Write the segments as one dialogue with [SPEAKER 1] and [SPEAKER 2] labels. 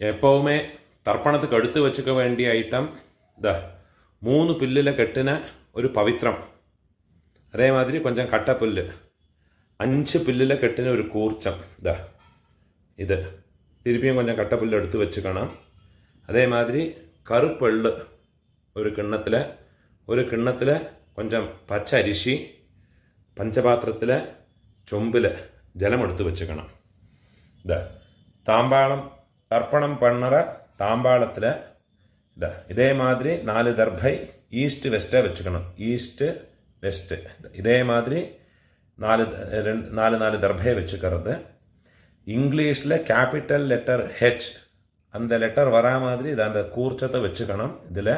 [SPEAKER 1] எப்போவுமே தர்ப்பணத்துக்கு எடுத்து வச்சுக்க வேண்டிய ஐட்டம் இந்த 3 பில்லில் கெட்டின ஒரு பவித்ரம், அதே மாதிரி கொஞ்சம் கட்டப்புல்லு, 5 பில்லில் கெட்டின ஒரு கூர்ச்சம், இது திருப்பியும் கொஞ்சம் கட்டப்புல்லு எடுத்து வச்சுக்கணும். அதே மாதிரி கருப்பெள்ளு ஒரு கிண்ணத்தில் கொஞ்சம் பச்சை அரிசி, பஞ்சபாத்திரத்தில் சொம்பில் ஜலம் எடுத்து வச்சுக்கணும். தாம்பாளம் தர்ப்பணம் பண்ணுற தாம்பாளத்தில் இதே மாதிரி 4 தர்பை ஈஸ்ட் வெஸ்ட்டை வச்சுக்கணும். ஈஸ்ட்டு வெஸ்ட்டு இதே மாதிரி 4 தர்பையை வச்சுக்கிறது. இங்கிலீஷில் கேபிட்டல் லெட்டர் ஹெச் அந்த லெட்டர் வரா மாதிரி இதை அந்த கூர்ச்சத்தை வச்சுக்கணும். இதில்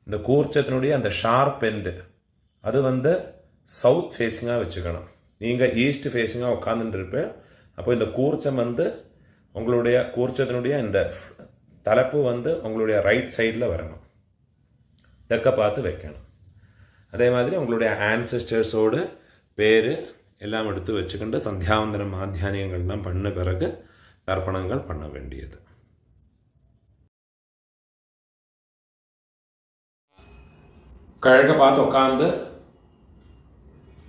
[SPEAKER 1] இந்த கூர்ச்சத்தினுடைய அந்த ஷார்ப் எண்டு அது சவுத் ஃபேஸிங்காக வச்சுக்கணும். நீங்கள் ஈஸ்ட் ஃபேஸிங்காக உட்காந்துட்டுருப்பேன். அப்போ இந்த கூர்ச்சம் உங்களுடைய கூர்ச்சத்தினுடைய இந்த தலைப்பு உங்களுடைய ரைட் சைடில் வரணும். தெற்க பார்த்து வைக்கணும். அதே மாதிரி உங்களுடைய ஆன்செஸ்டர்ஸோடு பேர் எல்லாம் எடுத்து வச்சுக்கிண்டு சந்தியாவந்தனம் மாத்தியானியங்கள்லாம் பண்ண பிறகு தர்ப்பணங்கள் பண்ண வேண்டியது. கிழக்க பார்த்து உட்காந்து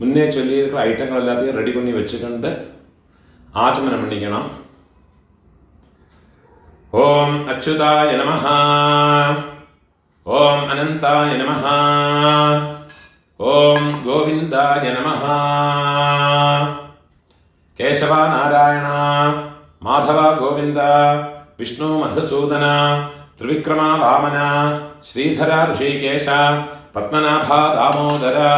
[SPEAKER 1] முன்னே சொல்லியிருக்கிற ஐட்டங்கள் எல்லாத்தையும் ரெடி பண்ணி வச்சுக்கிண்டு ஆச்சமனம் பண்ணிக்கணும். ஓம் அச்சுதாய நமஹ, ஓம் அனந்தாய நமஹ, ஓம் கோவிந்தாய நமஹ. கேசவா நாராயணா மாதவா கோவிந்தா விஷ்ணு மதுசூதன திரிவிக்ரமா வாமனா ஸ்ரீதரா ரிஷிகேஷ பத்மநாபா தாமோதரா.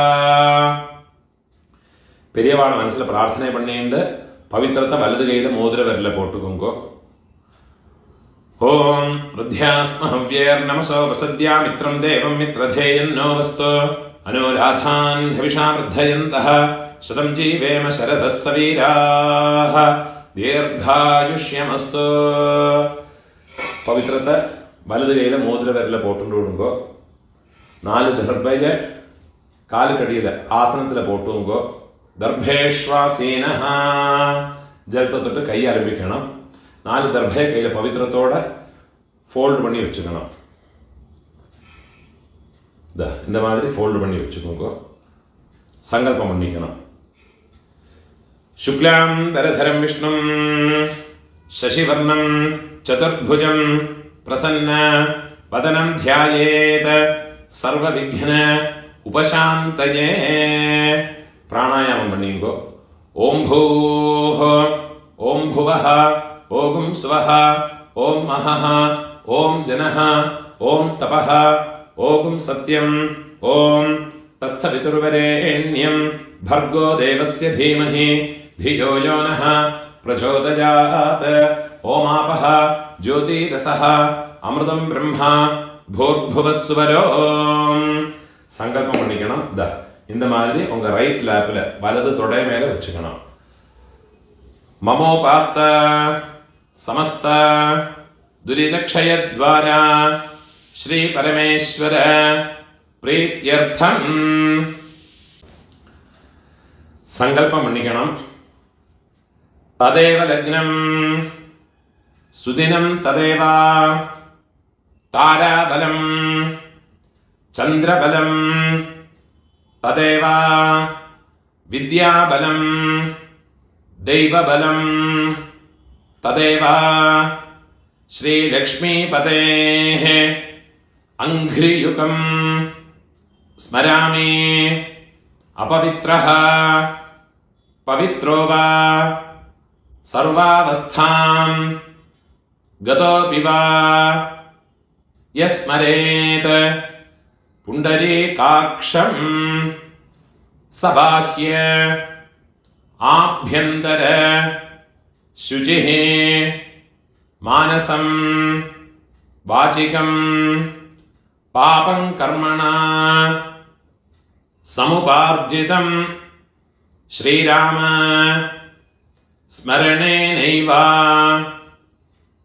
[SPEAKER 1] பெரியவான மனசில் பிரார்த்தனை பண்ணிட்டு பவித்திரத்தை வலது கையில் மோதிர விரல போட்டுக்கோங்கோ. ஓம் ருத்யாஸ்மஹவ்யேர் நமசோ வசத்யா மித்ரம் தேவம் மித்ரதேயன்னோ வஸ்து அனுராதான் ஹவிஷா வர்தயந்தः சதம் ஜீவேம சரதः சவீராः தீர்காயுஷ்யமஸ்து. பவித்திரத்தை வலது கையில் மோதிர விரல போட்டு விடுங்கோ. 4 தர்பையை காலுக்கடியில் ஆசனத்தில் போட்டுங்கோ. தர்பேஷ்வாசீனஹ ஜலத்தை தொட்டு கை ஆரம்பிக்கணும். 4 தர்பையை கையில் பவித்திரத்தோட ஃபோல்டு பண்ணி வச்சுக்கணும். இந்த மாதிரி ஃபோல்டு பண்ணி வச்சுக்கோங்க. சங்கல்பம் பண்ணிக்கணும். சுக்லாம் தரதரம் விஷ்ணும் சசிவர்ணம் சதுர்புஜம் பிரசன்ன வதனம் தியாயேத் சர்வ விக்ன உபசாந்தயே. பிராணாயாமம் பண்ணிங்கோ. ஓம் பூஹ ஓம் புவஹ ஓம் ஸ்வஹ ஓம் மஹஹ ஓம் ஜனஹ ஓம் தபஹ ஓம் சத்யம் ஓம் தத்சவிதுர்வரேண்யம் भर्गो देवस्य धीमहि धियो यो नः प्रचोदयात्. ओमापः ज्योतिरसः अमृतं ब्रह्मा भूर्भुवस्वरो. சங்கல்பம் பண்ணிக்கணும். இந்த மாதிரி உங்க ரைட் லேப்ல வலது தொடை மேல வச்சுக்கணும். மமோபாத்த சமஸ்த துரிதக்ஷயத்வாரா ஸ்ரீ பரமேஸ்வர பிரீத்யர்த்தம் சங்கல்பம் பண்ணிக்கணும். ததேவ லக்னம் சுதினம் ததேவ தாராபலம் சந்திரபலம் ததேவ வித்யாபலம் தெய்வபலம் ததேவ ஸ்ரீலக்ஷ்மீபதேः அங்க்ரியுகம் ஸ்மராமி. अपवित्रः पवित्रो वा सर्वावस्थां गतोऽपि वा यस्मरेत् पुण्डरीकाक्षं सबाह्य आभ्यन्तर शुचिः मानसं वाचिकं पापं कर्मणा समुपार्जितं श्रीराम स्मरणेनैव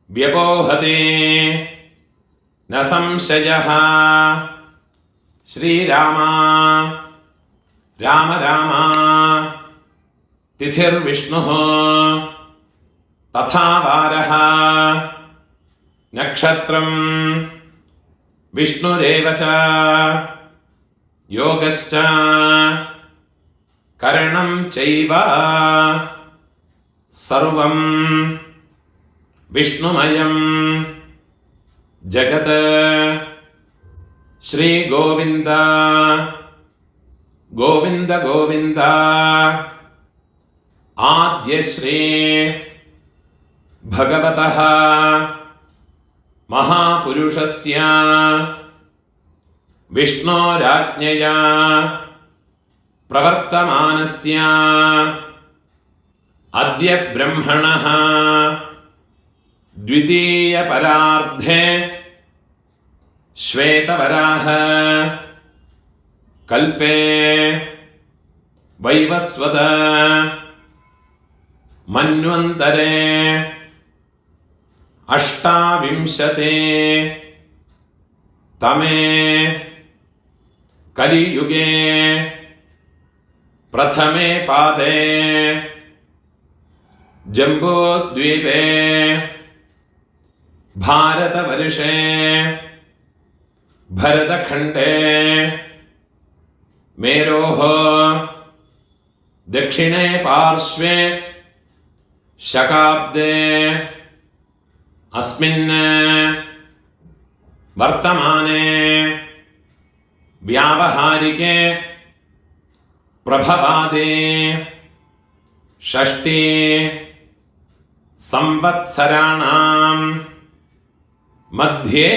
[SPEAKER 1] व्यपोहते न संशयः. श्रीराम राम राम तिथिर्विष्णुः तथा वारः നക്ഷത്രം വിഷ്ണുരേവ ച യോഗശ്ച കരണം ചൈവ സർവം വിഷ്ണുമയം ജഗത് ശ്രീ ഗോവിന്ദ ഗോവിന്ദ ഗോവിന്ദ ആദ്യശ്രീ ഭഗവതഃ മഹാപുരുഷസ്യ വിഷ്ണോരാജ്ഞയാ പ്രവർത്തമാനസ്യ അദ്യ ബ്രഹ്മണഃ ദ്വിതീയ പരാർദ്ധേ ശ്വേതവരാഹ കൽപേ വൈവസ്വത മന്വന്തരേ അഷ്ടാവിംശതേ തമേ കലിയുഗേ പ്രഥമേ പാദേ ജംബൂദ്വീപേ ഭാരതവർഷേ ഭരതഖണ്ഡേ മേരോः ദക്ഷിണേ പാർശ്വേ ശകാബ്ദേ അസ്മിन् വർത്തമാനേ വ്യാവഹാരികേ പ്രഭവാദേ ഷഷ്ഠി സംവത്സരാണാം മധ്യേ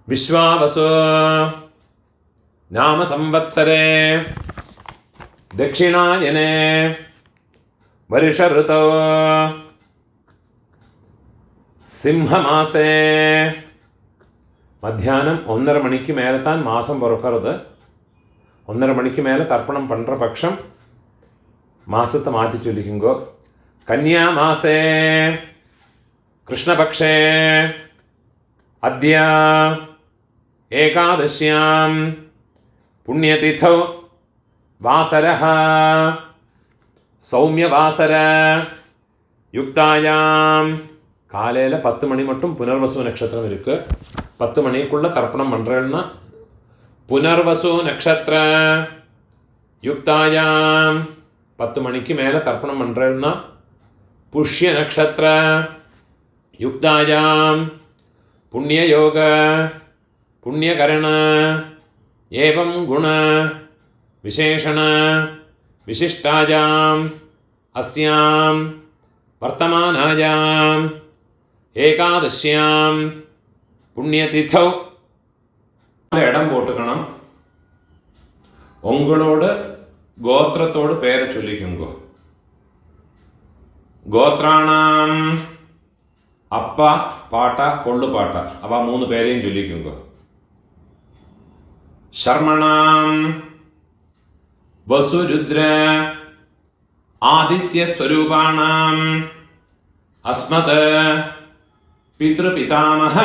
[SPEAKER 1] വിശ്വാവസു നാമ സംവത്സരേ ദക്ഷിണായനേ വർഷ ഋതൗ സിംഹമാസേ മധ്യാഹ്നം 1:30 மணிக்கு மேலே தான் மாதம் பிறக்கிறது. 1:30 மணிக்கு மேலே தர்ப்பணம் பண்ணுற பட்சம் மாதத்தை மாற்றி சொல்லிக்குங்கோ. கன்யா மாசே கிருஷ்ணபக்ஷே அத்யா ஏகாதசியாம் புண்ணியதிதௌ வாசரः சௌமியவாசர யுக்தாயாம் காலையில் 10 மணி மட்டும் புனர்வசு நட்சத்திரம் இருக்குது. 10 மணிக்குள்ளே தர்ப்பணம் பண்ணுறேன்னா புனர்வசு நட்சத்திர யுக்தாயாம் 10 மணிக்கு மேலே தர்ப்பணம் பண்ணுறேன்னா புஷ்ய நட்சத்திர யுக்தாயாம் புண்ணியயோக புண்ணியகரண ஏவம் குண விசேஷண விசிஷ்டாயாம் அஸ்யாம் வர்த்தமானாயாம் ஏகாதசியாம் புண்ணியதிதௌ இடம் போட்டுக்கணும். உங்களோட கோத்திரத்தோடு பேரை சொல்லிக்குங்கோ. கோத்ராணாம் அப்பா பாட்டா கொள்ளு பாட்டா அவ 3 பேரையும் சொல்லிக்குங்கோ. ശർമ്മണാം വസുരുദ്ര ആദിത്യസ്വരൂപാണാം അസ്മത് പിതൃപിതാമഹ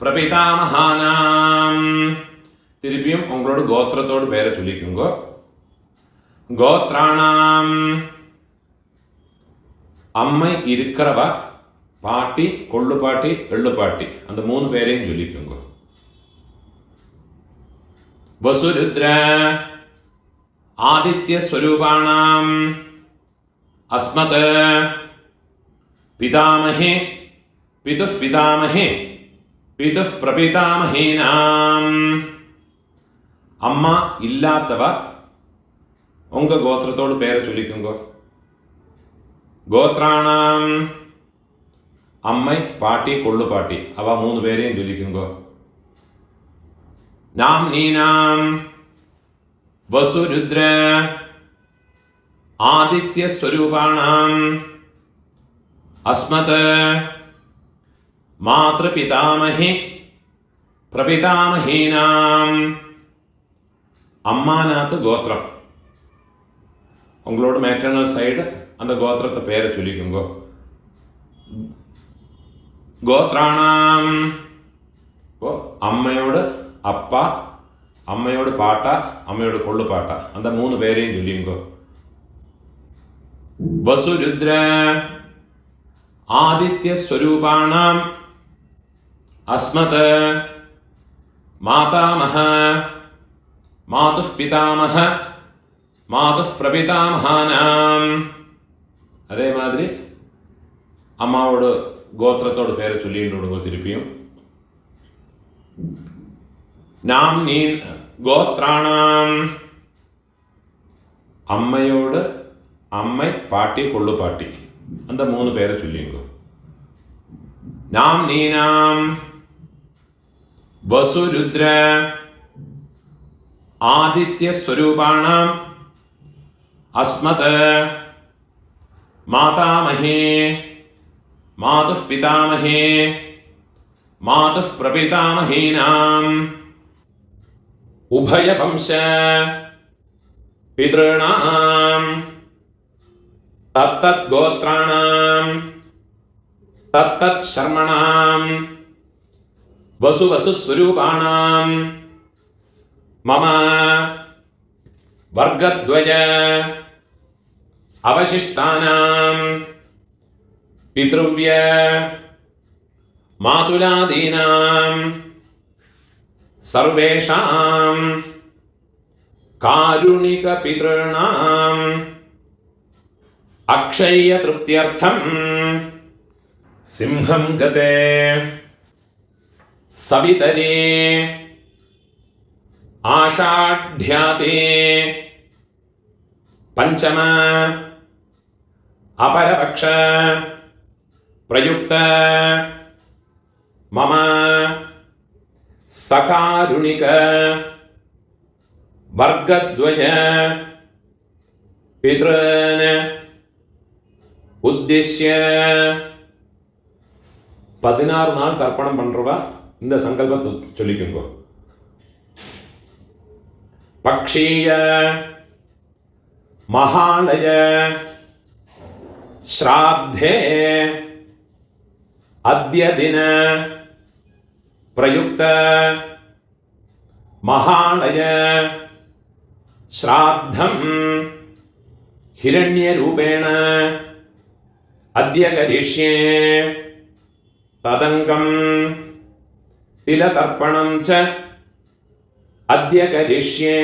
[SPEAKER 1] പ്രപിതാമഹാനാം. തിരുപ്പിയും ഉങ്ങളോട് ഗോത്രത്തോട് പേരെ ചൊല്ലിക്കുങ്കോ. ഗോത്രാണാം അമ്മ ഇരിക്കറവ പാട്ടി കൊള്ളുപാട്ടി എള്ളുപാട്ടി அந்த 3 பேரையும் ചൊല്ലിക്കുങ്കോ. വസുരുദ്ര ആദിത്യസ്വരൂപാണാം അസ്മത് പിതാമഹേ പിതുഃപിതാമഹേ പിതുഃപ്രപിതാമഹീനാം. അമ്മ ഇല്ലാത്തവ ഉങ്ക ഗോത്രത്തോട് പേരെ ചൊല്ലിക്കുങ്കോ. ഗോത്രാണാം അമ്മ പാട്ടി കൊള്ളുപാട്ടി അവ 3 പേരെയും ചൊല്ലിക്കുങ്കോ. നാംനീനാം വസുരുദ്ര ആദിത്യസ്വരൂപാണാം അസ്മത് മാതൃപിതാമഹി പ്രപിതാമഹീനാം. അമ്മാനാത്ത് ഗോത്രം ഉങ്ങളോട് മേറ്റേണൽ സൈഡ് அந்த கோத்திரத்தை பேரை சொல்லிக்குங்கோ. ഗോത്രാണാം അമ്മയോട് അപ്പ, അമ്മയോട് പാട്ട, അമ്മയോട് കൊള്ളുപാട്ട அந்த 3 പേരെയും ചൊല്ലിയുങ്കോ. വസുരുദ്ര आदित्यस्वरूपाणाम् अस्मत् मातामह मातुः पितामह मातुः प्रपितामहानाम् அதே மாதிரி அம்மாவோட கோத்திரத்தோட பேரை சொல்லிட்டு விடுங்க திருப்பியும். நாம் நீ கோத்ராணாம் അമ്മയോട് അമ്മ പാട്ടി കൊള്ളുപാട്ടി அந்த 3 പേരെ ചൊല്ലിങ്കോ. നാം നീനാം വസുരുദ്ര ആദിത്യ സ്വരൂപാണാം അസ്മത് മാതാമഹേ മാതുഃ പിതാമഹേ മാതുഃ പ്രപിതാമഹീനാം ഉഭയവംശ പിതॄണാം തത്തത് ഗോത്രാണാം തത്തത് ശർമ്മണാം വസു സ്വരൂപാണാം മമ വർഗദ്വയ അവശിഷ്ടാനാം പിതൃവ്യ മാതുലാദീനാം സർവേഷാം കാരുണിക പിതॄണാം അക്ഷയ തൃപ്ത്യർത്ഥം സിംഹം ഗതേ സവിതരേ ആഷാഢ്യാതേ പഞ്ചമ അപരപക്ഷ പ്രയുക്ത മമ സകാരുണിക വർഗദ്വയ പിതॄൻ ഉദ്ദിശ്യ 16 நாள் தர்ப்பணம் பண்றவ இந்த சங்கல்பத்தை சொல்லிக்குங்க. பக்ஷீய மகாலய ஸ்ராத்தே அத்ய தின பிரயுக்த மகாலய ஸ்ராத்தம் ஹிரண்யரூபேண அத்ய கரிஷ்யே ததங்கம் திலதர்ப்பணம் ச அத்ய கரிஷ்யே.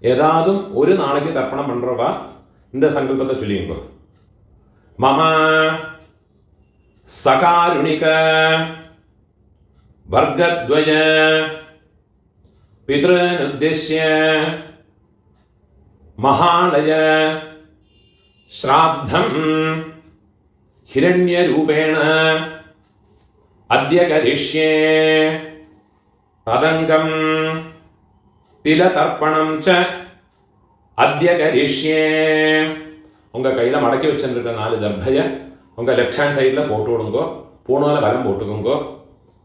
[SPEAKER 1] ஏதாதும் ஒரு நாளைக்கு தர்ப்பணம் பண்றவா இந்த சங்கல்பத்தை சொல்லிங்க. மம சகாருணிக வர்கத்வய பித்ருன் உத்திஷ்ய மகாலய ஸ்ராத்தம் ஹிரண்யரூபேண அத்ய கரிஷ்யே ததங்கம் திலதர்ப்பணம் ச அத்ய கரிஷ்யே. உங்க கையில மடக்கி வச்சிருக்க 4 தர்பைய உங்க லெஃப்ட் ஹேண்ட் சைடில் போட்டு விடுங்கோ. பூணால வரம் போட்டுக்குங்கோ.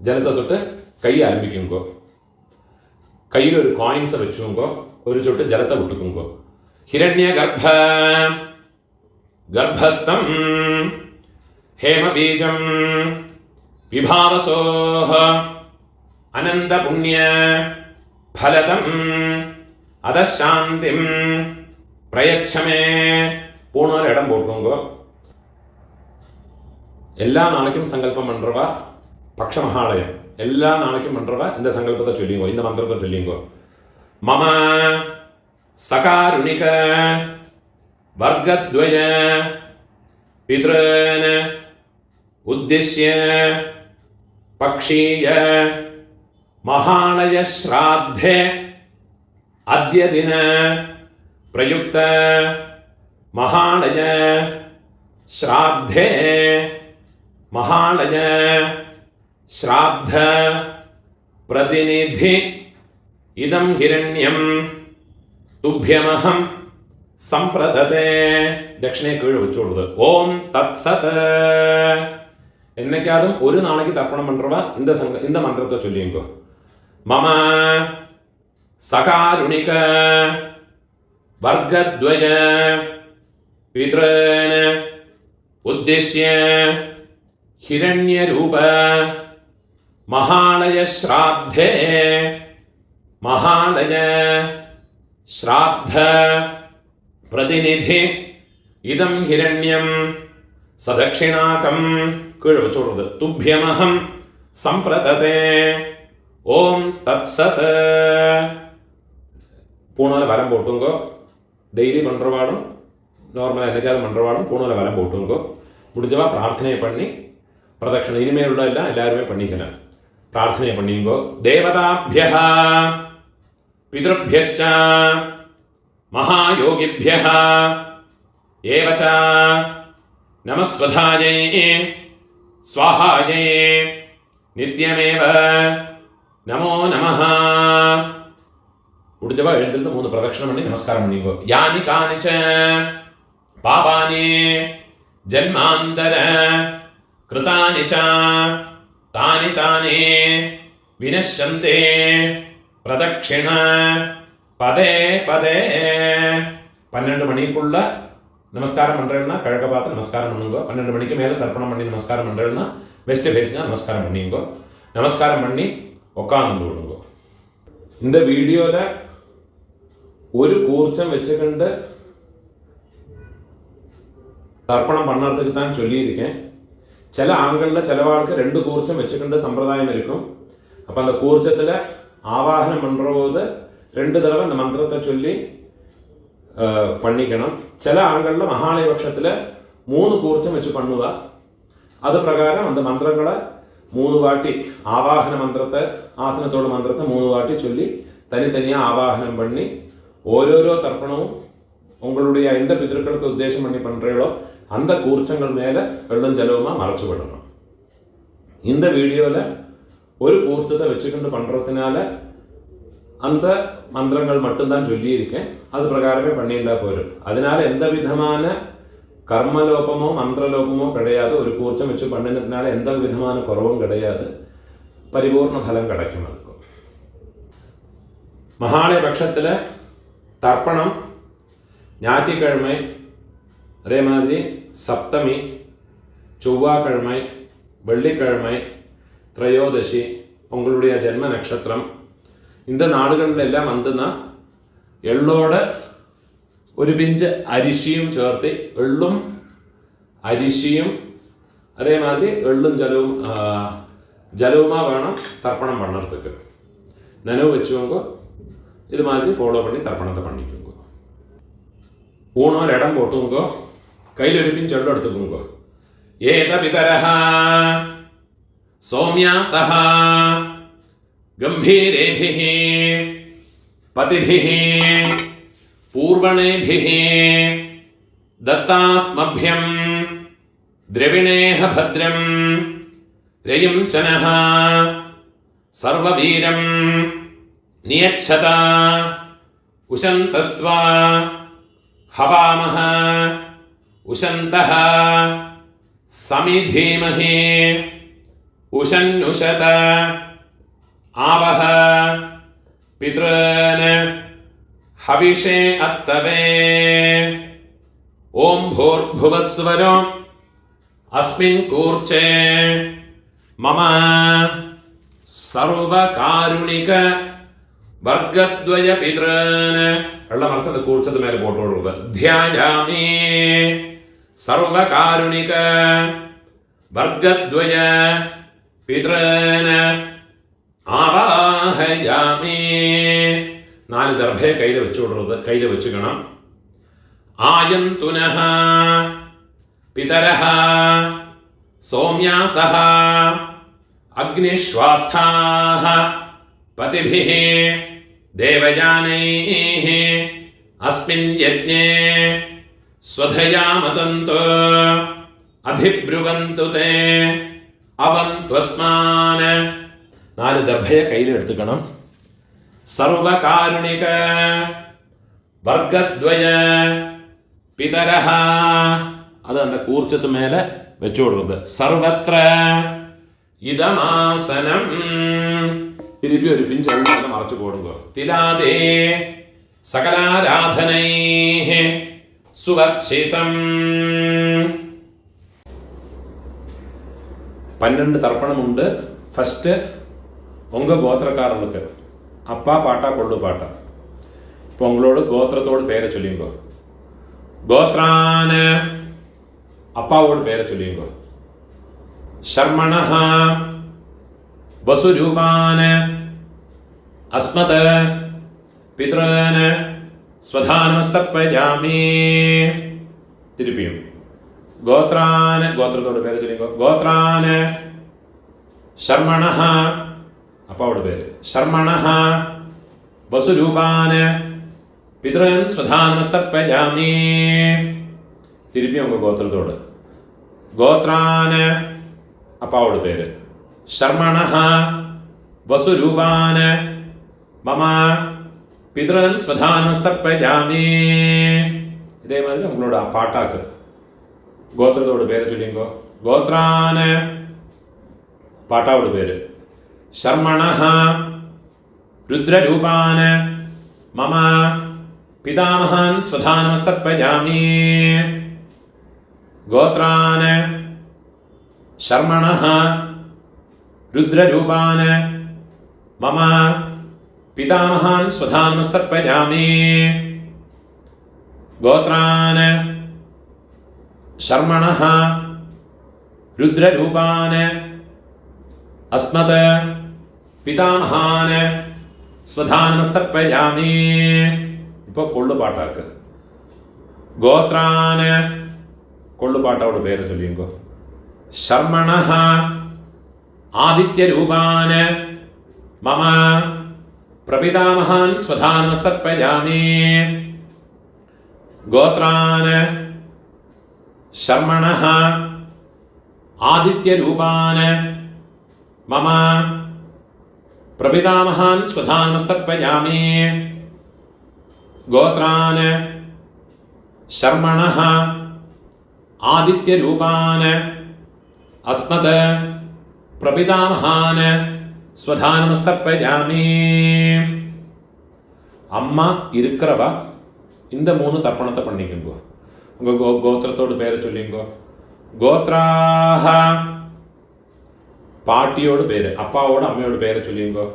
[SPEAKER 1] ஜலத்தை தொட்டு கையை ஆரம்பிக்குங்கோ. கையில் ஒரு காயின்ஸை வச்சுக்கோங்கோ. ஒரு சொட்டு ஜலத்தை விட்டுக்குங்கோ. ஹிரண்ய கர்ப்பஸ்தம் ஹேமபீஜம் விபாவசோஹ அனந்த புண்ணிய ஃபலதம் அதசாந்திம் பிரயச்சமே. பூணால இடம் போட்டுக்கோங்கோ. எல்லா நாளைக்கும் சங்கல்பம் பண்றவா பக்ஷ மகாலயம் எல்லா நாளைக்கும் பண்றவா இந்த சங்கல்பத்தை சொல்லிங்கோ. இந்த மந்திரத்தை சொல்லிங்கோ. மம சகாருணிக வர்கத்வய பித்ருன் உத்திஷ்ய பக்ஷீய மகாலய ஸ்ராத்தே அத்ய தின பிரயுக்த மகாலய ஸ்ராத்தே மகாலய ஸ்ராத்த பிரதிநிதி இதம் ஹிரண்யம் துப்யமஹம் சம்பிரததே. தட்சிணை கீழே வச்சு விடுது. ஓம் தத் சத். என்னைக்காதும் ஒரு நாளைக்கு தர்ப்பணம் பண்றவா இந்த மந்திரத்தை சொல்லிங்கோ. மம சகாருணிக வர்கத்வய பித்ருன் உத்திஷ்ய ஹிரண்யரூப மகாலய ஸ்ராத்தே மகாலய ஸ்ராத்த பிரதிநிதி இதம் ஹிரண்யம் സദക്ഷിണാകം കീഴ് വെച്ചോടുന്നത് തുഭ്യമഹം സംപ്രതതേ ഓം തത്സത് பூணால வரம் போட்டுங்கோ. டெய்லி பண்ணுறவாடும் நார்மலாக என்னைக்காவது பண்ணுறவாடும் பூணால வரம் போட்டுங்கோ. முடிஞ்சவா பிரார்த்தனை பண்ணி பிரதட்சணை இனிமேல் உள்ள எல்லாம் எல்லாருமே பண்ணிக்கலாம். பிரார்த்தனை பண்ணிங்கோ. தேவதாபியः பிதృभ्यश्च மகாயோகிभ्यः ஏவச்ச நமஸ்வதாயை ஸ்வாஹாயை நித்யமேவ நமோ நமः. முடிஞ்சவா எழுந்திருந்து 3 பிரதட்சணம் பண்ணி நமஸ்காரம் பண்ணிங்கோ. யானி கானிச்ச பாபானி ஜன்மாந்தர கிருதானி ச தானி தானி வினஷ்யந்தே பிரதட்சிண பதே பதே. 12 மணிக்குள்ள நமஸ்காரம் பண்ணுறேன்னா கிழக்க பார்த்து நமஸ்காரம் பண்ணுங்கோ. 12 மணிக்கு மேலே தர்ப்பணம் பண்ணி நமஸ்காரம் பண்ணுறேன்னா வெஸ்ட் ஃபேஸ்னா நமஸ்காரம் பண்ணிங்கோ. நமஸ்காரம் பண்ணி உட்காந்து விடுங்கோ. இந்த வீடியோவில் ஒரு கூர்ச்சம் வச்சுக்கிண்டு தர்ப்பணம் பண்ணுறதுக்கு தான் சொல்லியிருக்கேன். சில ஆண்களில் சிலவாளுக்கு 2 கூர்ச்சம் வச்சுக்கிண்டு சம்பிரதாயம் இருக்கும். அப்போ அந்த கூர்ச்சத்தில் ஆவாகனம் பண்ணுற போது 2 தடவை அந்த மந்திரத்தை சொல்லி பண்ணிக்கணும். சில ஆண்களில் மகாலய பட்சத்தில் 3 கூர்ச்சம் வச்சு பண்ணுவா. அது பிரகாரம் அந்த மந்திரங்களை 3 வாட்டி ஆவாகன மந்திரத்தை ஆசனத்தோட மந்திரத்தை 3 வாட்டி சொல்லி தனித்தனியாக ஆவாகனம் பண்ணி ஓரோரோ தர்ப்பணமும் உங்களுடைய எந்த பிதர்களுக்கு உத்தேசம் பண்ணி பண்ணுறீங்களோ அந்த கூர்ச்சங்கள் மேலே வெள்ளம் ஜலவுமாக மறைச்சு விடணும். இந்த வீடியோவில் ஒரு கூர்ச்சத்தை வச்சுக்கிண்டு பண்ணுறதுனால அந்த மந்திரங்கள் மட்டும்தான் சொல்லியிருக்கேன். அது பிரகாரமே பண்ணிட்டா போயிடும். அதனால எந்த விதமான கர்மலோபமோ மந்திரலோபமோ கிடையாது. ஒரு கூர்ச்சம் வச்சு பண்ணினதுனால எந்த விதமான குறவும் கிடையாது. பரிபூர்ண பலம் கிடைக்கும். அதுக்கும் மகாலய பட்சத்தில் தர்ப்பணம் ஞாயிற்றுக்கிழமை, அதே மாதிரி சப்தமி, செவ்வாய்க்கிழமை, வெள்ளிக்கிழமை, திரையோதசி, உங்களுடைய ஜென்ம நட்சத்திரம், இந்த நாடுகளிലെല്ലാം வந்துன்னா എള്ളോട് ഒരു പിഞ്ച് അരിശിയും ചേർത്ത് എള്ളും അരിശിയും അതേമാതിരി എള്ളും ജലവുമാ വേണം തർപ്പണം പണ്ണறதுக்கு. നനവ് വെച്ചുകൊണ്ടോ ഇത് മാതിരി ഫോളോ பண்ணி தர்ப்பணத்தை பண்ணிக்கோங்க. ஊனோர் இடம் போட்டுங்கோ. கையில் ஒரு பிஞ்சு எள்ளு எடுத்துக்கோங்க. ஏத பிதரஹ சௌம்யாசஹ गंभीरेभिः पतिभिः पूर्वणेभिः दत्तास्मभ्यं द्रविणेह भद्रं रयिं चनः सर्ववीरं नियच्छत उशन्तस्त्वा हवामः उशन्तः समिधीमहि उशन्नुशत आवह पितॄन् हविषे अत्तवे. ओम भूर्भुवस्वरो अस्मिन् कूर्चे मम सर्वकारुणिक वर्गद्वय पितॄन् എല്ലാം മറിച്ചത് കൂർച്ചത് മേലെ പോട്ടുള്ളത്. ധ്യായാമി സർവകാരുണിക വർഗദ്വയ പിതॄन् ആവാഹയാമി. 4 ദർഭയെ കയ്യിൽ വെച്ചുകൊടുക്കുന്നത് കയ്യിൽ വെച്ചുക്കണം. ആയന്തുനഃ പിതരഃ സൗമ്യാസഃ അഗ്നിശ്വാത്ഥാഃ പതിഭിः ദേവയാനൈः അസ്മിन् യജ്ഞേ സ്വധയാമതന്തു അധിബ്രുവന്തു തേ അവന്ത്വസ്മാൻ. 4 ദർഭയെ കയ്യിൽ എടുത്തുക്കണം. സർവകാരുണിക വർഗദ്വയ പിതരഃ അത് அந்த കൂർച്ചത്ത് മേലെ വെച്ചു കൊടുക്കുന്നത്. സർവത്ര ഇദമാസനം തിരുപ്പി ഒരു പിഞ്ച് എണ്ണ മറച്ചു കൊടുക്കുക. തിലാദേ സകലാരാധനൈഃ സുവർച്ചിതം. 12 தர்ப்பணமுண்டு. ஃபஸ்ட்டு உங்கள் கோத்திரக்காரனுக்கு அப்பா பாட்டா கொள்ளு பாட்டா. இப்போ உங்களோட கோத்திரத்தோடு பேரை சொல்லிங்கோ. கோத்ரான் அப்பாவோட பேரை சொல்லிங்க. ஷர்மணஹ வசுரூபான அஸ்மத பித்ரான ஸ்வதானமஸ்தர்ப்பயாமி. திருப்பியும் கோத்ரான, கோத்திரத்தோட பேரை சொல்லிங்க. கோத்ரான ஷர்மணஹ, அப்பாவோட பேரு ஷர்மணஹ வசுரூபான பித்ரன் ஸ்வதானமஸ்தர்ப்பயாமி. திருப்பியும் உங்க கோத்திரத்தோட. கோத்ரான அப்பாவோட பேரு ஷர்மணஹ வசுரூபான மம பித்ரன் ஸ்வதானமஸ்தர்ப்பயாமி. இதே மாதிரி உங்களோட பாட்டாக்கு கோத்திரத்தோட பேரை சொல்லிங்கோ. கோத்ரான பாட்டாவோட பேரு ஷர்மணஹ ருத்ரரூபான மம பிதாமஹான் ஸ்வதானமஸ்தர்ப்பயாமி. கோத்ரான ஷர்மணஹ ருத்ரரூபான மம பிதாமஹான் ஸ்வதானமஸ்தர்ப்பயாமி. கோத்ரான ஷர்மணஹ ருத்ரரூபான அஸ்மத பிதாமஹான ஸ்வதானமஸ்தர்ப்பயாமி. இப்போ கொள்ளு பாட்டாக்கு கோத்ரான கொள்ளு பாட்டாவோட பேரை சொல்லிங்கோ. ஷர்மணஹ ஆதித்யரூபான மம பிரபிதாமஹான் ஸ்வதானமஸ்தர்ப்பயாமி. கோத்ரான ஷர்மணஹ ஆதித்யரூபான மம பிரபிதாமஹான் ஸ்வதானமஸ்தர்ப்பயாமி. கோத்ரான ஷர்மணஹ ஆதித்யரூபான அஸ்மத பிரபிதாமஹான ஸ்வதானமஸ்தர்ப்பயாமி. அம்மா இருக்கிறவா இந்த 3 தர்ப்பணத்தை பண்ணிக்கோங்க. உங்க கோத்திரத்தோட பேரை சொல்லிங்கோ. கோத்ராஹ பாட்டியோட பேரு, அப்பாவோட அம்மையோட பேரை சொல்லிங்கோ.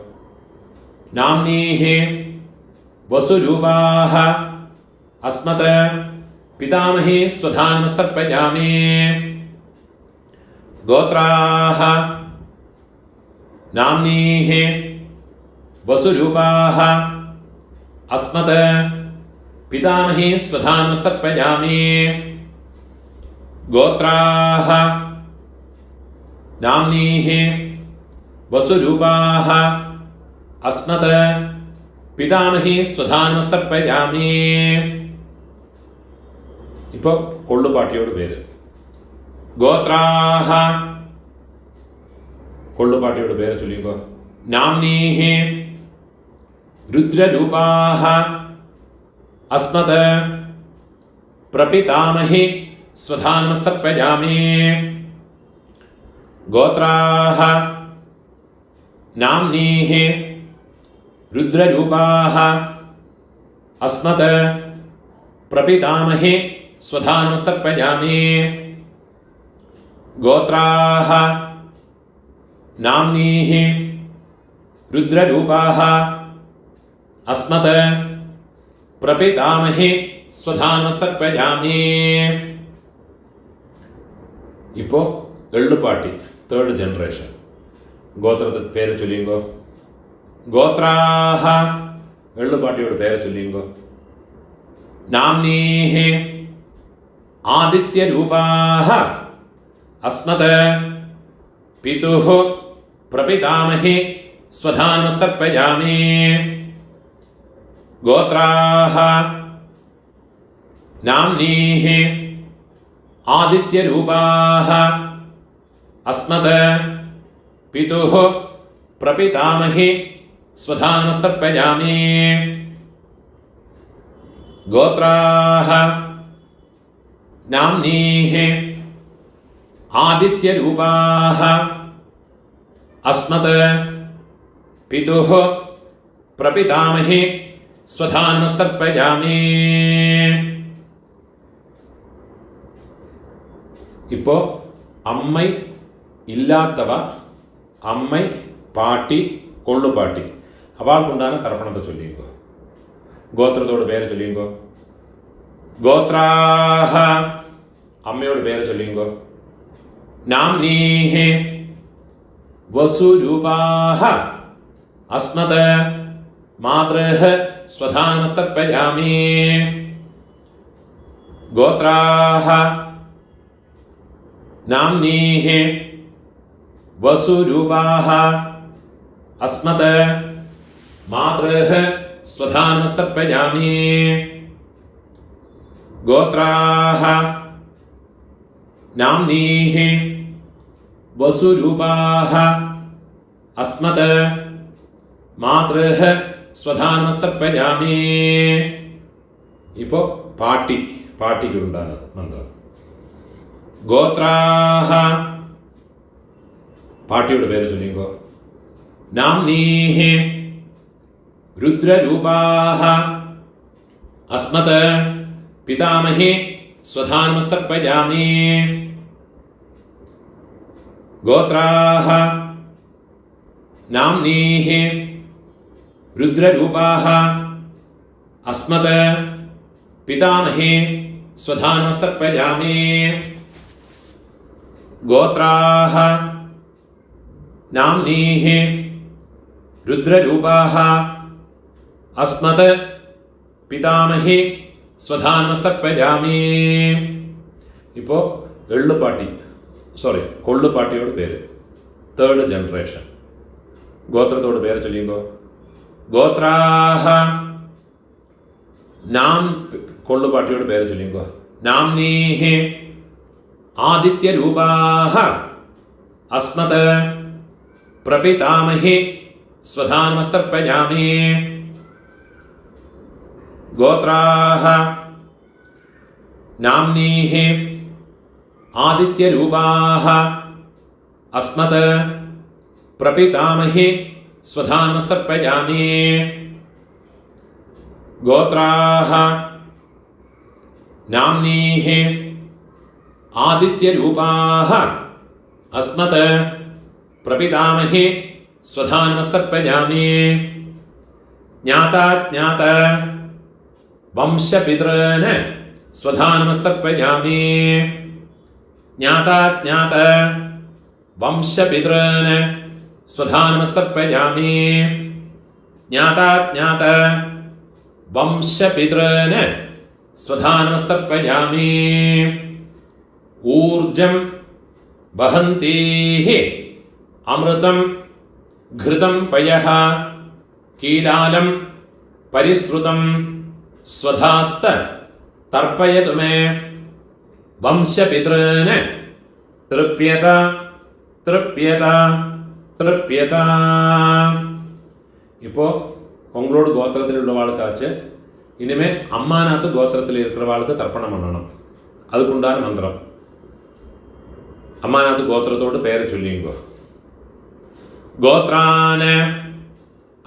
[SPEAKER 1] நாம்னீஹி வசுரூபாஹ அஸ்மத பிதாமஹி ஸ்வதானமஸ்தர்ப்பயாமி. கோத்ராஹ நாம்னீஹி வசுரூபாஹ அஸ்மத பிதாமஹி ஸ்வதானமஸ்தர்ப்பயாமி. கோத்ராஹ நாம்னீஹி வசுரூபாஹ அஸ்மத பிதாமஹி ஸ்வதானமஸ்தர்ப்பயாமி. இப்போ கொள்ளு பாட்டியோட பேரு கோத்ராஹ கொள்ளு பாட்டியோட பேரை சொல்லிங்கோ. நாம்னீஹி ருத்ரரூபாஹ அஸ்மத பிரபிதாமஹி ஸ்வதானமஸ்தர்ப்பயாமி. கோத்ராஹ நாம்னீஹி ருத்ரரூபாஹ அஸ்மத பிரபிதாமஹி ஸ்வதானமஸ்தர்ப்பயாமி. கோத்ராஹ நாம்னீஹி ருத்ரரூபாஹ அஸ்மத பிரபிதாமஹி ஸ்வதானமஸ்தர்ப்பயாமி. இப்போ எள்ளு பாட்டி தேர்ட் ஜெனரேஷன் கோத்திரத்துக்கு பேரை சொல்லிங்கோ. கோத்ராஹ எள்ளு பாட்டியோட பேரை சொல்லிங்கோ. நாம்னீஹி ஆதித்யரூபாஹ அஸ்மத பிதுஹ பிரபிதாமஹி ஸ்வதானமஸ்தர்ப்பயாமி. கோத்ராஹ நாம்னீஹி ஆதித்யரூபாஹ அஸ்மத பிதுஹ பிரபிதாமஹி ஸ்வதானமஸ்தர்ப்பயாமி. கோத்ராஹ நாம்னீஹி ஆதித்யரூபாஹ அஸ்மத பிதுஹ பிரபிதாமஹி ஸ்வதானமஸ்தர்ப்பயாமி. இப்போ அம்மை இல்லாதவ அம்மை பாட்டி கொள்ளு பாட்டி அவளுக்கு உண்டான தர்ப்பணத்தை சொல்லிங்கோ. கோத்திரத்தோட பேரை சொல்லிங்கோ. கோத்ராஹ അമ്മയോട് പേര് ചൊല്ലിങ്കോ. നാംനീഹി വസുരൂപാഹ അസ്മത് മാതൃഹ് സ്വധാനമസ്തർപ്പയാമി. ഗോത്രാഹ നാംനീഹി വസുരൂപാഹ അസ്മത് മാതൃഹ് സ്വധാനമസ്തർപ്പയാമി. ഗോത്രാഹ നാംനീഹി വസുരൂപാഹ അസ്മത് മാതൃഹ് സ്വധാനമസ്തർപ്പയാമി. ഇപ്പോൾ പാട്ടിക്കുണ്ടാണ് മന്ത്രം. ഗോത്രാഹ പാട്ടിയുടെ പേര് ചൊല്ലിക്കോ. നാംനീഹി രുദ്രരൂപാഹ അസ്മത് പിതാമഹി സ്വധാനമസ്തർപ്പയാമി. ഗോത്രാഹ നാംനീഹി രുദ്രരൂപാഹ അസ്മത് പിതാമഹി സ്വധാനമസ്തർപ്പയാമി. ഗോത്രാഹ നാംനീഹി രുദ്രരൂപാഹ അസ്മത് പിതാമഹി സ്വധാനമസ്തർപ്പയാമി. ഇപ്പോൾ കൊള്ളുപാട്ടിയോട് പേര്. 3rd generation. ഗോത്രത്തോട് പേര് ചൊല്ലിയുമ്പോൾ ഗോത്രാഹ കൊള്ളുപാട്ടിയോട് പേര് ചൊല്ലിയുമ്പോൾ നാംനീഹി ആദിത്യരൂപാഹ അസ്മത് പ്രപിതാമഹി സ്വധാനമസ്തർപ്പയാമി. ഗോത്രാഹ നാംനീഹി ആദിത്യരൂപാഹ അസ്മത് പ്രപിതാമഹി സ്വധാനമസ്തർപ്പയാമി. ഗോത്രാഹ നാംനീഹി ആദിത്യരൂപാഹ അസ്മത് പ്രപിതാമഹി സ്വധാനമസ്തർപ്പയാമി. ജ്ഞാതാജ്ഞാത വംശപിതॄൻ സ്വധാനമസ്തർപ്പയാമി. ജ്ഞാതാജ്ഞാത വംശപിതॄൻ സ്വധാനമസ്തർപ്പയാമി. ജ്ഞാതാജ്ഞാത വംശപിതॄൻ സ്വധാനമസ്തർപ്പയാമി. ഊർജം വഹന്തീഹി അമൃതം ഘൃതം പയഃ കീലാലം പരിശ്രുതം സ്വധാസ്ത തർപ്പയതു മേ. വംശപിതॄൻ തൃപ്യത തൃപ്യത തൃപ്യത. இப்போ உங்களோட கோத்திரத்தில் உள்ளவாளுக்காச்சு இனிமே அம்மாநாத்து கோத்திரத்தில் இருக்கிறவாளுக்கு தர்ப்பணம் பண்ணணும். அதுக்குண்டான மந்திரம். അമ്മാനാത്ത് ഗോത്രത്തോട് പേര് ചൊല്ലിയുങ്കോ. ഗോത്രാന്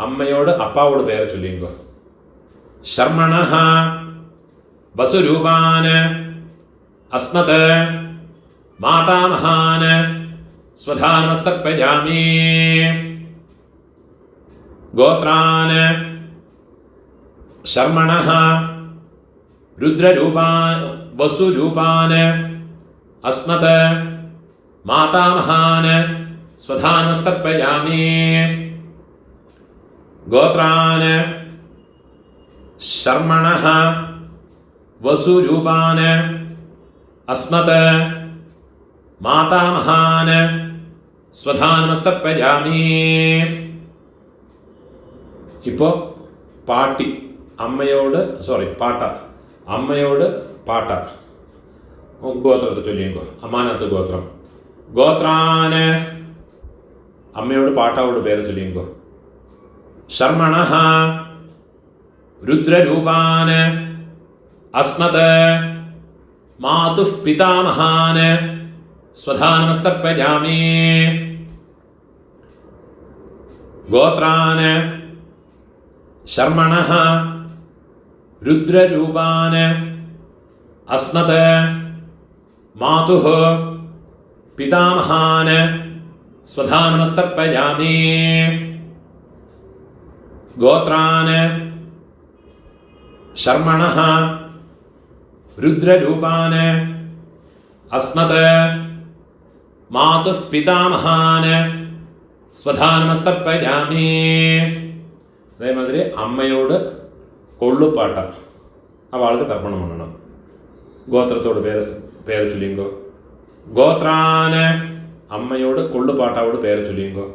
[SPEAKER 1] അമ്മയോട് അപ്പാവോട് പേര് ചൊല്ലിയുങ്കോ. ശർമ്മണഃ വസുരൂപാന് അസ്മത് മാതാമഹാന് സ്വധാനമസ്തർപ്പയാമി. ഗോത്രാന് ശർമ്മണഃ രുദ്രരൂപാൻ വസുരൂപാന് അസ്മത് മാതാമഹാന് സ്വധാനമസ്തർപ്പയാമി. ഗോത്രാന് ശർമ്മണഃ വസുരൂപാന് അസ്മത് മാതാമഹാന് സ്വധാനമസ്തർപ്പയാമി. ഇപ്പോൾ അമ്മയോട് പാട്ട ഗോത്രത്തെ ചൊല്ലിയുങ്കോ. അമ്മാനാത്ത് ഗോത്രം. ഗോത്രാന് അമ്മയോട് പാട്ടാവോട് പേര് ചൊല്ലിയുങ്കോ. ശർമ്മണഃ രുദ്രരൂപാന് അസ്മത് മാതുഃ പിതാമഹാന് സ്വധാനമസ്തർപ്പയാമി. ഗോത്രാന് ശർമ്മണഃ രുദ്രരൂപാന് അസ്മത് മാതുഃ പിതാമഹാന് സ്വധാനമസ്തർപ്പയാമി. ഗോത്രാന് ശർമ്മണഃ രുദ്രരൂപാന് അസ്മത് മാതുഃ പിതാമഹാൻ സ്വധാ നമസ്തർപ്പയാമി. അതേമാതിരി അമ്മയോട് കൊള്ളുപ്പാട്ട അവൾക്ക് തർപ്പണം பண்ணണം. ഗോത്രത്തോട് പേര് ചൊല്ലിങ്കോ. ഗോത്രാന് അമ്മയോട് കൊള്ളുപാട്ടാവോട് പേര് ചൊല്ലിങ്കോ.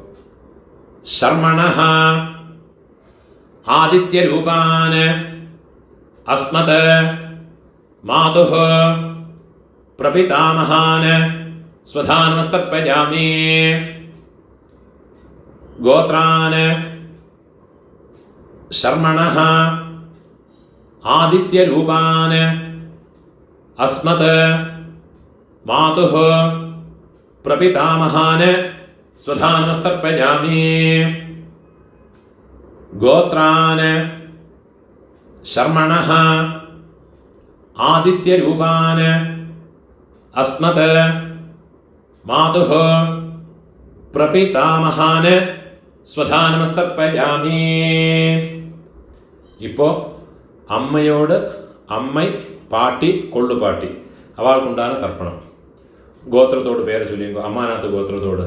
[SPEAKER 1] ശർമ്മണഃ ആദിത്യരൂപാന് അസ്മത് മാതുഃ പ്രപിതാമഹാന് സ്വധാ നമസ്തർപ്പയാമി. ഗോത്രാന് ശർമ്മണഃ ആദിത്യരൂപാന് അസ്മത് മാതുഃ പ്രപിതാമഹാന് സ്വധാ നമസ്തർപ്പയാമി. ഗോത്രാന് ശർമ്മണഃ ആദിത്യരൂപാന് അസ്മത് മാതുഃ പ്രപിതാമഹാന് സ്വധാ നമസ്തർപ്പയാമി. ഇപ്പോൾ അമ്മയോട് അമ്മൈ പാട്ടി കൊള്ളുപാട്ടി അവൾക്കുണ്ടാണ് തർപ്പണം. ഗോത്രത്തോട് പേര് ചൊല്ലിങ്കോ. അമ്മാനാത്ത് ഗോത്രത്തോട്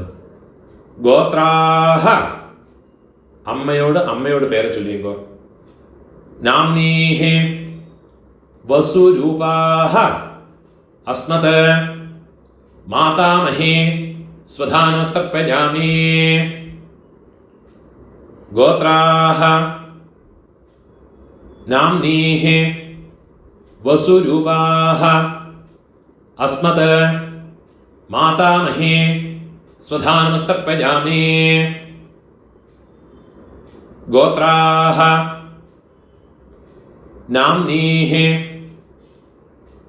[SPEAKER 1] ഗോത്രാഹ അമ്മയോട് പേര് ചൊല്ലിങ്കോ. നാംനീഹി വസുരൂപാഹ അസ്മത് മാതാമഹി സ്വധാ നമസ്തർപ്പയാമി. ഗോത്രാഹ നാംനീഹി വസുരൂപാഹ അസ്മത് മാതാമഹി സ്വധാ നമസ്തർപ്പയാമി. ഗോത്രാഹ നാംനീഹി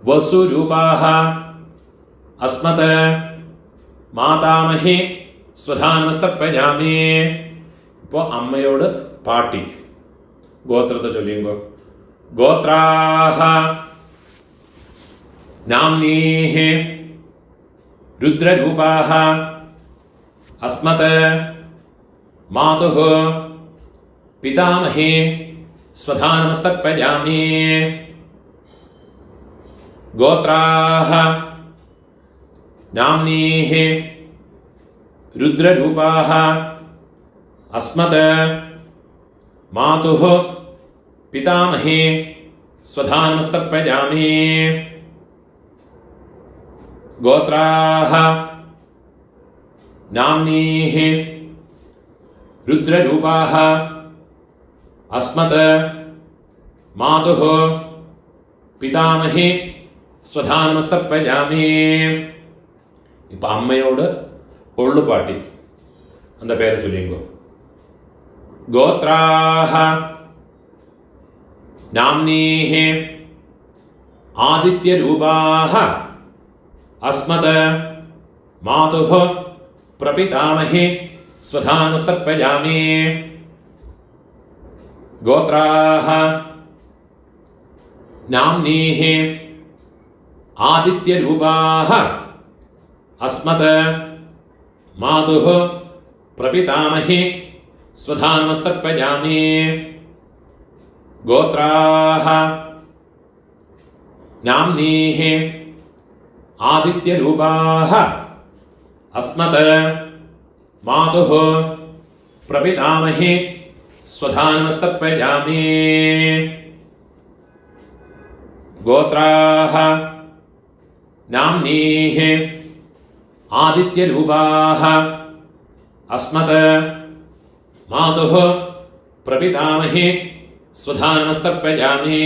[SPEAKER 1] വസുരൂപാഹ അസ്മത് മാതാമഹി സ്വധാ നമസ്തർപ്പയാമി. ഇപ്പോൾ അമ്മയോട് പാട്ടി ഗോത്രത്തെ ചൊല്ലിങ്കോ. ഗോത്രാഹ നാംനീഹി രുദ്രരൂപാഹ അസ്മത് മാതുഃ പിതാമഹി സ്വധാ നമസ്തർപ്പയാമി. ഗോത്രാഹ നാംനീഹി രുദ്രരൂപാഹ അസ്മത് മാതുഃ പിതാമഹി സ്വധാ നമസ്തർപ്പയാമി. ഗോത്രാഹ നാംനീഹി രുദ്രരൂപാഹ അസ്മത് മാതുഃ പിതാമഹി സ്വധാ നമസ്തർപ്പയാമി. ഇപ്പം അമ്മയോട് കൊള്ളുപാട്ടി அந்த പേര് ചൊല്ലിങ്കോ. ഗോത്രാഹ നാംനീഹി ആദിത്യരൂപാഹ അസ്മത് മാതുഃ പ്രപിതാമഹി സ്വധാ നമസ്തർപ്പയാമി. ഗോത്രാഹ നാംനീഹി ആദിത്യരൂപാഹ അസ്മത് മാതുഃ പ്രപിതാമഹി സ്വധാ നമസ്തർപ്പയാമി. ഗോത്രാഹ നാംനീഹി ആദിത്യരൂപാഹ അസ്മത് മാതുഃ പ്രപിതാമഹി സ്വധാ നമസ്തർപ്പയാമി. ഗോത്രാഹ നാംനീഹി ആദിത്യരൂപാഹ അസ്മത് മാതുഃ പ്രപിതാമഹി സ്വധാ നമസ്തർപ്പയാമി.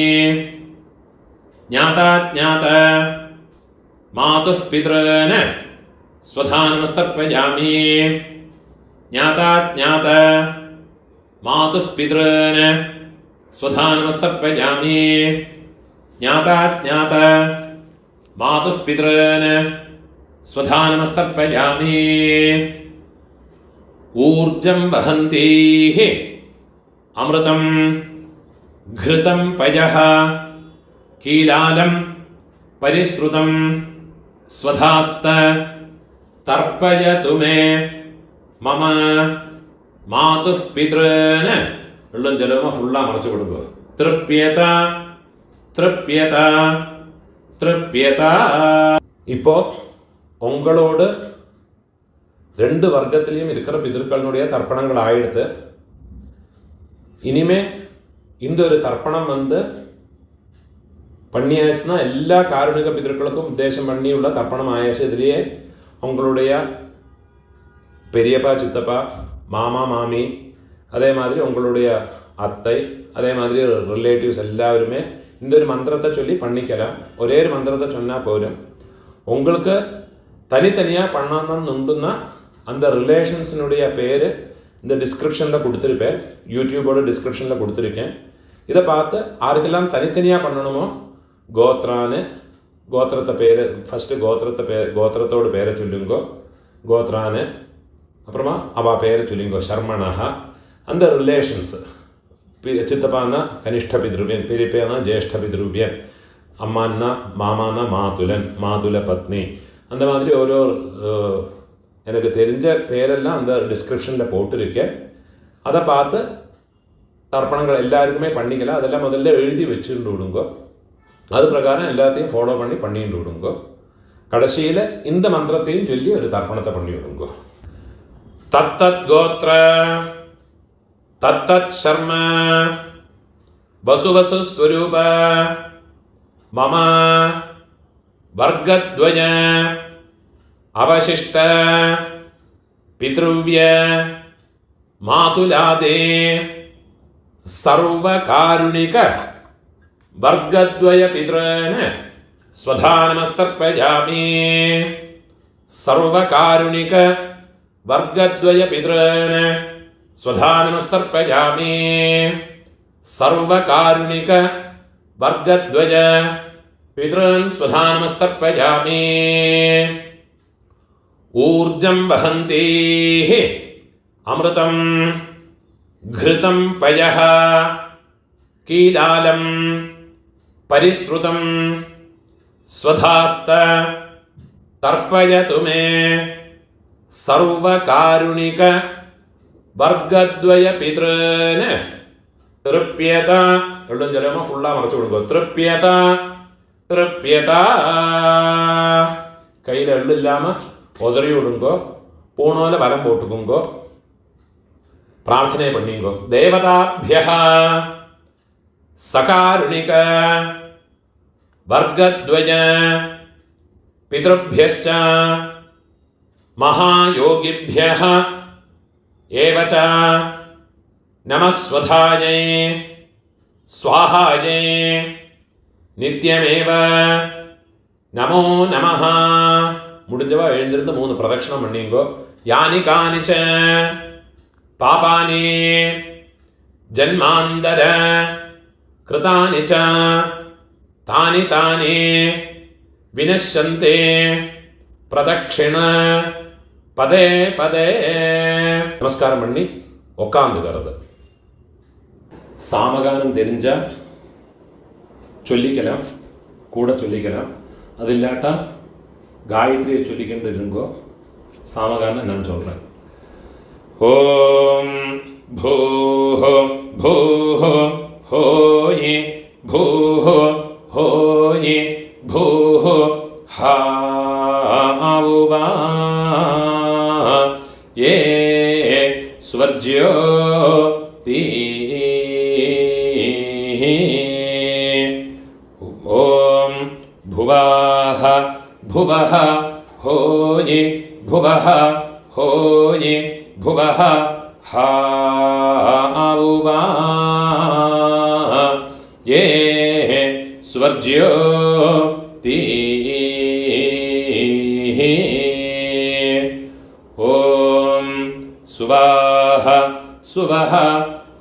[SPEAKER 1] ജ്ഞാതാജ്ഞാത മാതുഃ പിതॄൻ സ്വധാ നമസ്തർപ്പയാമി. ജ്ഞാതാജ്ഞാത മാതുഃ പിതॄൻ സ്വധാ നമസ്തർപ്പയാമി. ജ്ഞാതാജ്ഞാത മാതുഃ പിതॄൻ സ്വധാ നമസ്തർപ്പയാമി. ഊർജം വഹന്തീഃ അമൃതം ഘൃതം പയഃ കീലാലം പരിശ്രുതം സ്വധാസ്ത തർപ്പയതു മേ മമ മാതുഃ പിതॄൻ. വെള്ളം ജലവുമ ഫുള്ളാ മറച്ചു കൊടുക്കുക. തൃപ്യത തൃപ്യത തൃപ്യത. ഇപ്പോൾ உங்களோடு 2 வர்க்கத்திலையும் இருக்கிற பிதர்களுடைய தர்ப்பணங்கள் ஆயிடுத்து. இனிமே இந்த ஒரு தர்ப்பணம் பண்ணியாச்சுன்னா எல்லா காருணிக பிதர்களுக்கும் உத்தேசம் பண்ணியுள்ள தர்ப்பணம் ஆயாச்சு. இதுலேயே உங்களுடைய பெரியப்பா, சித்தப்பா, மாமா, மாமி, அதே மாதிரி உங்களுடைய அத்தை, அதே மாதிரி ரிலேட்டிவ்ஸ் எல்லாருமே இந்த ஒரு மந்திரத்தை சொல்லி பண்ணிக்கலாம். ஒரே ஒரு மந்திரத்தை சொன்னால் போரும். உங்களுக்கு தனித்தனியாக பண்ணணும்னா அந்த ரிலேஷன்ஸினுடைய பேர் இந்த டிஸ்கிரிப்ஷனில் கொடுத்துருப்பேன், யூடியூபோட டிஸ்கிரிப்ஷனில் கொடுத்துருக்கேன். இதை பார்த்து யாருக்கெல்லாம் தனித்தனியாக பண்ணணுமோ கோத்ரான்னு கோத்திரத்தை பேர் ஃபஸ்ட்டு கோத்திரத்தோட பேரை சொல்லுங்கோ, கோத்ரான்னு. அப்புறமா அவள் பேரை சொல்லுங்கோ, சர்மணா. அந்த ரிலேஷன்ஸ் சித்தப்பான்னா கனிஷ்ட பித்ருவியன், பெரியப்பேனா ஜேஷ்ட பித்ருவியன், அம்மான்னா மாமானா மாதுலன், மாதுல பத்னி. அந்த மாதிரி ஓரோ எனக்கு தெரிஞ்ச பேரெல்லாம் அந்த டிஸ்கிரிப்ஷனில் போட்டிருக்கேன். அதை பார்த்து தர்ப்பணங்கள் எல்லாருக்குமே பண்ணிக்கலாம். அதெல்லாம் முதல்ல எழுதி வச்சுட்டு விடுங்கோ. அது பிரகாரம் எல்லாத்தையும் ஃபாலோ பண்ணிட்டு விடுங்கோ. கடைசியில் இந்த மந்திரத்தையும் சொல்லி ஒரு தர்ப்பணத்தை பண்ணி விடுங்கோ. தத்தத் கோத்ர தத்தத் சர்ம வசுவசு ஸ்வரூப மம வர்க்கத்வய அவசிஷ்ட பித்ருவ்ய மாதுலாதே சர்வகாருணிக வர்க்கத்வய பித்ரேன ஸ்வதானமஸ்தர்ப்பயாமி. சர்வகாருணிக வர்க்கத்வய பித்ரேன ஸ்வதானமஸ்தர்ப்பயாமி. சர்வகாருணிக வர்க்கத்வய பித்ரன் ஸ்வதானமஸ்தர்ப்பயாமி. ஊர்ஜம் வஹந்தேஹ அமிர்தம் घृतं पयः कीलालं परिश्रुतं स्वधास्त तर्पयतु मे सर्वकारुणिक वर्गद्वय पितॄन् तृप्यत एल्लum चलमा फुल्ला मरच्चु विडुंगो तृप्यत तृप्यत कैयिल एल्लum इल्लाम उदरी विडुंगो पूणोल वलम पोट्टुकुंगो प्रार्थने पण्णिंगो देवताभ्यः सकारुणिक वर्गद्वय पितृभ्यश्च महायोगिभ्यः एव च नमस्वधायै स्वाहायै नित्यमेव नमो नमः मुडिंजवा एഴുந்திருந்து 3 प्रदक्षिणम पण्णिंगो यानि कानिच पापानि जन्मान्तर कृतानि च तानि तानि विनश्यन्ते प्रदक्षिण पदे पदे नमस्कारम पण्णि उक्कार्ந்துக்கிறது சாமகானம் தெரிஞ்சா சொல்லிக்கலாம், கூட சொல்லிக்கலாம். அது இல்லாட்டா காயத்ரியை சொல்லிக்கிட்டு இருங்கோ. சாமகானம் நான் சொல்கிறேன். ஓம் भूः भूः होयि भूः होयि भूः हावुवा ये स्वर्ज्यो ॐ भुवः भुवः होयि भुवः होयि भुवः हावुवा ये स्वर्ज्यो ॐ सुवः सुवः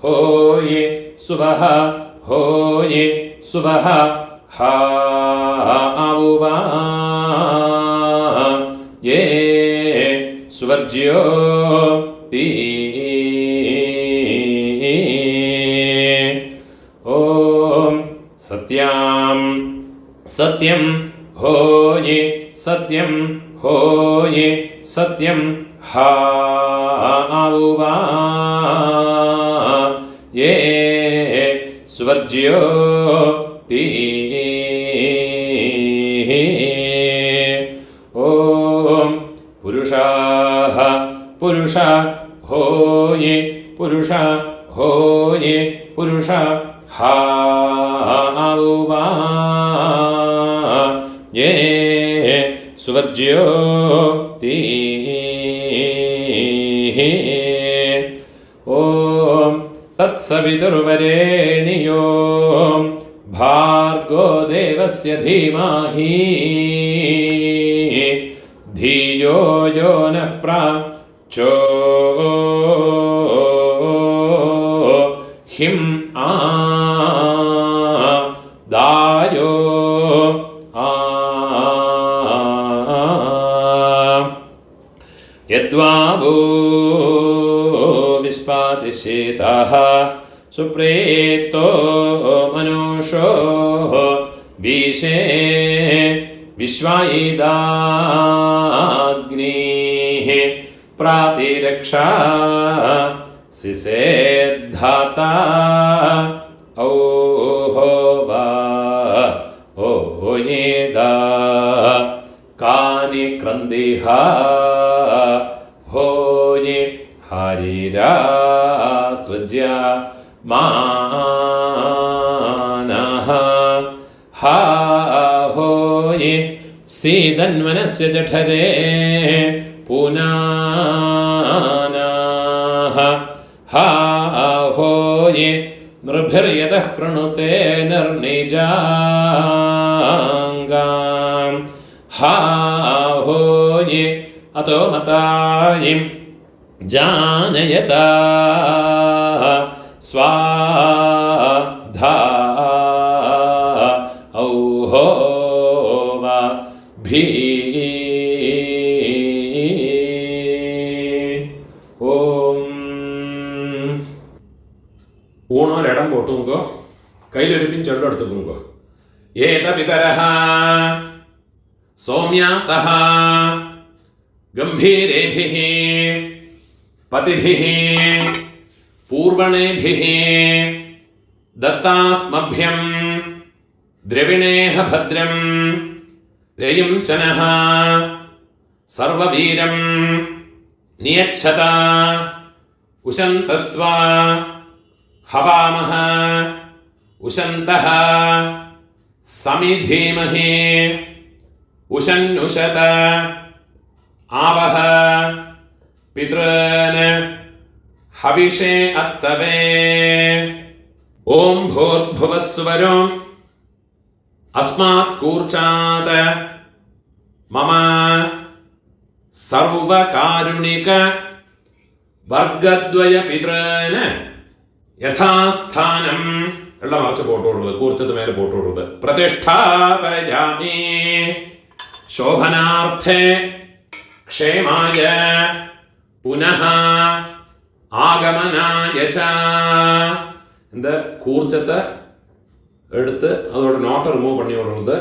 [SPEAKER 1] होयि सुवः होयि सुवः हावुवा ये स्वर्ज्यो ॐ सत्यां सत्यं होयि सत्यं होयि सत्यं हावुवा ये स्वर्ज्यो ॐ പുരുഷ ഹോയേ പുരുഷ ഹോയേ പുരുഷ ഹാവാ യേ സുവർജ്യോ തീ ഓം തത്സവിതുർവരേണ്യോ ഭാർഗോ ദേവസ്യ ധീമഹി ധിയോ യോ നഃ പ്രചോദിം ദായോ യദ്വാവോ വിസ്പാതിശേതഃ സുപ്രേതോ മനുഷോ വീശേ വിശ്വായിദാഗ്നിഃ പ്രാതിരക്ഷാ സിസേദ്ധാതാ ഔഹോവാ ഓയേദാ കാനി ക്രന്ദിഹ ഹോയേ ഹരിരാസൃജ്യ മാനഃ ഹാ ഹോയേ സീതന്വനസ്യ ജഠരേ പുനാനഃ ഹാ ഹോയേ നൃഭിർയതഃ കൃണുതേ നിർനിജാംഗാം ഹാ ഹോയേ അതോ മതായിം ജാനയത സ്വാധാ ഔഹോവാ ഭീ ഓം ഊണോരിടം പോട്ടുങ്കോ കയ്യിലൊരുപ്പിൻ ചെള്ളെടുത്തുക്കുങ്കോ ഏത പിതരഃ സൗമ്യാസഃ ഗംഭീരേഭിഃ പതിഭിഃ പൂർവണേഭിഃ ദത്താസ്മഭ്യം ദ്രവിണേഹ ഭദ്രം രയും ചനഃ സർവവീരം നിയച്ഛത ഉശന്തസ്ത്വാ ഹവാമഹ ഉശന്തഃ സമിധീമഹി ഉശന്നുശത ആവഹ പിതॄന് ഹവിഷേ അത്തവേ ഓം ഭൂർഭുവസ്സുവരോ അസ്മാത് കൂർച്ചാത് മമ സർവകാരുണിക വർഗദ്വയ പിതॄന് യഥാസ്ഥാനം ഉള്ള മറച്ച് പോട്ടുകൊടുത്തത് കൂർച്ചത് മേലെ പോട്ടുകൊടുത്തത് പ്രതിഷ്ഠാപയാമി ശോഭനാർത്ഥേ ക്ഷേമായ പുനഃ ആഗമനായ ച இந்த കൂർച്ചത്തെ എടുത്ത് அதோட நோட்டை ரிமூவ் பண்ணி விடுறது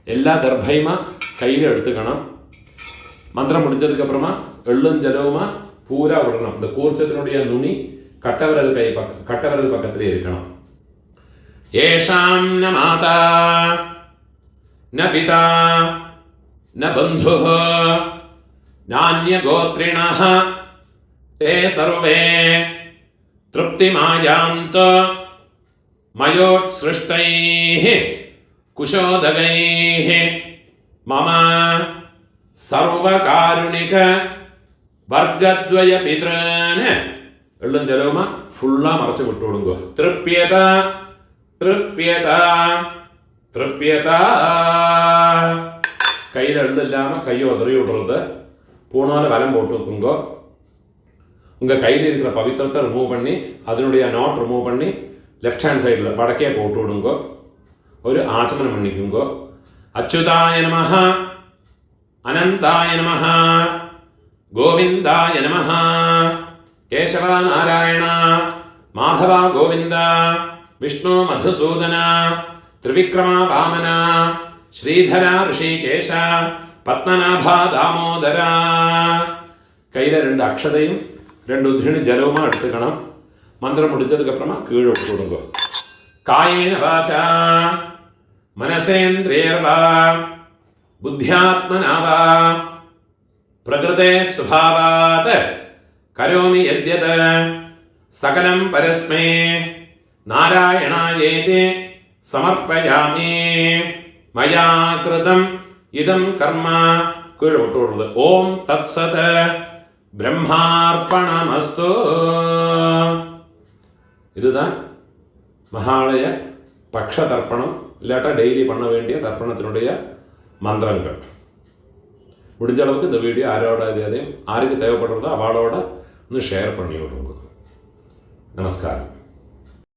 [SPEAKER 1] எல்லா தர்பையுமா கையில் எடுத்துக்கணும் மந்திரம் முடிஞ்சதுக்கு அப்புறமா எள்ளும் ஜலவுமா பூரா விடணும் இந்த கூர்ச்சத்தினுடைய நுனி கட்டவிரல் பக்கத்திலே இருக்கணும் ஏஷாம் ந மாதா ந பிதா ந பந்துः நான்ய கோத்ரிணः ते सर्वे तृप्तिमायान्त मयोत्सृष्टैः कुशोदगैः मम सर्वकारुणिक वर्गद्वय पितॄन् എള്ളും ജലവുമാ ഫുള്ളാ മറച്ചു വിട്ടുകൊടുക്കുക തൃപ്യത തൃപ്യത തൃപ്യത കയ്യിൽ എള്ളില്ലാമ കയ്യോ ഒതറി വിടുறது பூணால வலம் போட்டு வைக்குங்கோ உங்கள் கையில் இருக்கிற பவித்திரத்தை ரிமூவ் பண்ணி அதனுடைய நாட் ரிமூவ் பண்ணி லெஃப்ட் ஹேண்ட் சைடில் வடக்கே போட்டு விடுங்கோ ஒரு ஆச்சமனம் பண்ணிக்குங்கோ அச்சுதாய நமஹ அனந்தாய நமஹ கோவிந்தாய நமஹ കേശവ നാരായണ മാധവ ഗോവിന്ദ വിഷ്ണു മധുസൂദന ത്രിവിക്രമ വാമന ശ്രീധര ഋഷികേശ പത്മനാഭ ദാമോദര കയ്യിലെ 2 അക്ഷതയും 2 ഉദ്ധിണി ജലവുമാ എടുത്തുക്കണം മന്ത്രം മുടിച്ചതുക്കപ്പുറമാ കീഴ് ഇട്ട് കൊടുക്കുക കായേന വാച മനസേന്ദ്രിയർവാ ബുദ്ധ്യാത്മനാവാ പ്രകൃതേ സ്വഭാവാത് കരോമി യദ്യത് സകലം പരസ്മൈ നാരായണായേതി സമർപ്പയാമി മയാ കൃതം ഇദം കർമ്മ കീഴ് വിട്ടുകൊടുത്തത്. ഓം തത്സത് பிரம்மார்ப்பணமஸ்து. இதுதான் மகாலய பக்ஷ தர்ப்பணம், இல்லாட்டா டெய்லி பண்ண வேண்டிய தர்ப்பணத்தினுடைய மந்திரங்கள். முடிஞ்ச அளவுக்கு இந்த வீடியோ யாருக்கு தேவைப்படுறதோ அவளோட ஷேர் பண்ணி விடுங்க. நமஸ்காரம்.